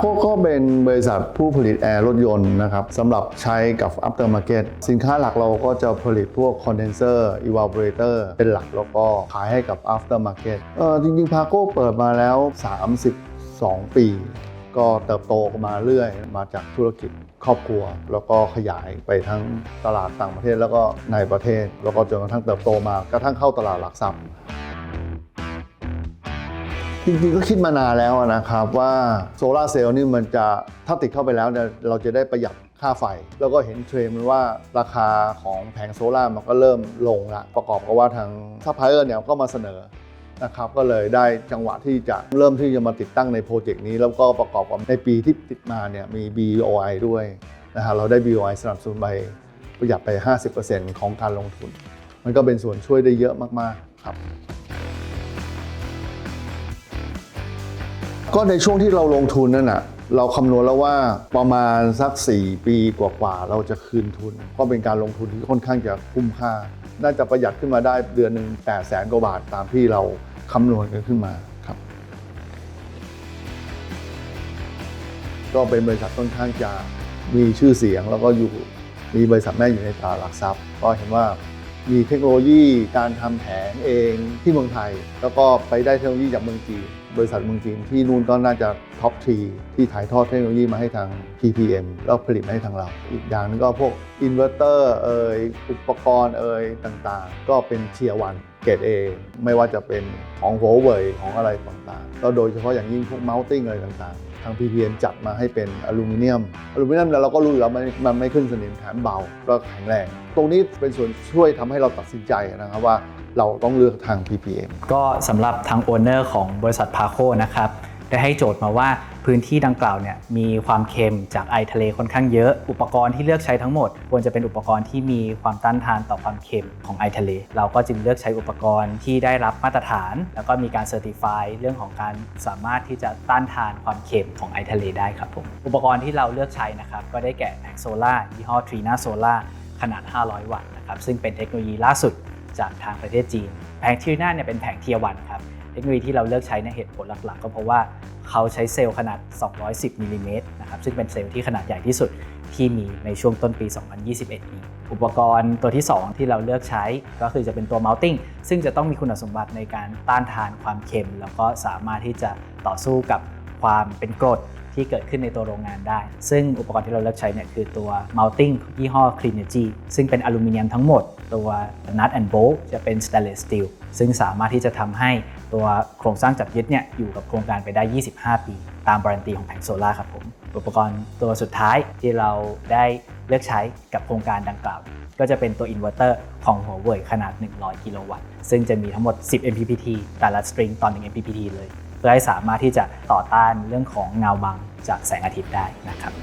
โก้ก็เป็นบริษัทผู้ผลิตแอร์รถยนต์นะครับสำหรับใช้กับ aftermarket สินค้าหลักเราก็จะผลิตพวก condenser evaporator เป็นหลักแล้วก็ขายให้กับ aftermarket จริงๆพาโก้เปิดมาแล้ว32 ปีก็เติบโตมาเรื่อยมาจากธุรกิจครอบครัวแล้วก็ขยายไปทั้งตลาดต่างประเทศแล้วก็ในประเทศแล้วก็จนกระทั่งเติบโตมากระทั่งเข้าตลาดหลักทรัพย์จริงๆก็คิดมานานแล้วนะครับว่าโซลาร์เซลล์นี่มันจะถ้าติดเข้าไปแล้วเนี่ยเราจะได้ประหยัดค่าไฟแล้วก็เห็นเทรนด์ว่าราคาของแผงโซลาร์มันก็เริ่มลงละประกอบกับว่าทางซัพพลายเออร์เนี่ยก็มาเสนอนะครับก็เลยได้จังหวะที่จะเริ่มที่จะมาติดตั้งในโปรเจกต์นี้แล้วก็ประกอบกับในปีที่ติดมาเนี่ยมี BOI ด้วยนะฮะเราได้ BOI สนับสนุนไปประหยัดไป 50% ของการลงทุนมันก็เป็นส่วนช่วยได้เยอะมากๆครับก็ในช่วงที่เราลงทุนนั่นน่ะเราคำนวณแล้วว่าประมาณสัก4 ปีกว่าๆเราจะคืนทุนก็เป็นการลงทุนที่ค่อนข้างจะคุ้มค่าน่าจะประหยัดขึ้นมาได้เดือนหนึ่ง800,000 กว่าบาทตามที่เราคำนวณกันขึ้นมาครับก็เป็นบริษัทค่อนข้างจะมีชื่อเสียงแล้วก็มีบริษัทแม่อยู่ในตลาดหลักทรัพย์ก็เห็นว่ามีเทคโนโลยีการทำแผงเองที่เมืองไทยแล้วก็ไปได้เทคโนโลยีจากเมืองจีนบริษัทเมืองจีนที่นู่นก็น่าจะท็อป3ที่ถ่ายทอดเทคโนโลยีมาให้ทาง PPM แล้วผลิตมาให้ทางเราอีกอย่างนึงก็พวกอินเวอร์เตอร์อุปกรณ์ต่างๆก็เป็นเทียร์วันเกรด A ไม่ว่าจะเป็นของหัวเว่ยของอะไรต่างๆก็โดยเฉพาะอย่างยิ่งพวกเมาส์ติ้งอะไรต่างๆทาง PPM จัดมาให้เป็นอลูมิเนียมแล้วเราก็รู้อยู่แล้วมันไม่ขึ้นสนิมแถมเบาก็แข็งแรงตรงนี้เป็นส่วนช่วยทำให้เราตัดสินใจนะครับว่าเราต้องเลือกทาง PPM ก็สำหรับทางโอนเนอร์ของบริษัทพาโคนะครับได้ให้โจทย์มาว่าพื้นที่ดังกล่าวเนี่ยมีความเค็มจากไอทะเลค่อนข้างเยอะอุปกรณ์ที่เลือกใช้ทั้งหมดควรจะเป็นอุปกรณ์ที่มีความต้านทานต่อความเค็มของไอทะเลเราก็จึงเลือกใช้อุปกรณ์ที่ได้รับมาตรฐานแล้วก็มีการเซอร์ติฟายเรื่องของการสามารถที่จะต้านทานความเค็มของไอทะเลได้ครับผมอุปกรณ์ที่เราเลือกใช้นะครับก็ได้แก่แผงโซล่ายี่ห้อ Trina Solar ขนาด500 วัตต์นะครับซึ่งเป็นเทคโนโลยีล่าสุดจากทางประเทศจีนแผง Trina เนี่ยเป็นแผง Tier 1ครับเทคโนโลยีที่เราเลือกใช้ในเหตุผลหลักๆก็เพราะว่าเขาใช้เซลล์ขนาด210มิลลิเมตรนะครับซึ่งเป็นเซลล์ที่ขนาดใหญ่ที่สุดที่มีในช่วงต้นปี2021นี้อุปกรณ์ตัวที่2ที่เราเลือกใช้ก็คือจะเป็นตัว mounting ซึ่งจะต้องมีคุณสมบัติในการต้านทานความเค็มแล้วก็สามารถที่จะต่อสู้กับความเป็นกรดที่เกิดขึ้นในตัวโรงงานได้ซึ่งอุปกรณ์ที่เราเลือกใช้เนี่ยคือตัว mounting ยี่ห้อ Cleanergy ซึ่งเป็นอลูมิเนียมทั้งหมดตัว nut and bolt จะเป็น stainless steel ซึ่งสามารถที่จะทำให้ตัวโครงสร้างจับยึดเนี่ยอยู่กับโครงการไปได้25 ปีตามการันตีของแผงโซล่าครับผมอุปกรณ์ตัวสุดท้ายที่เราได้เลือกใช้กับโครงการดังกล่าวก็จะเป็นตัวอินเวอร์เตอร์ของหัวเว่ยขนาด100 กิโลวัตต์ซึ่งจะมีทั้งหมด10 MPPT แต่ละสตริงต่อ1 MPPT เลยเพื่อให้สามารถที่จะต่อต้านเรื่องของเงาบังจากแสงอาทิตย์ได้นะครับ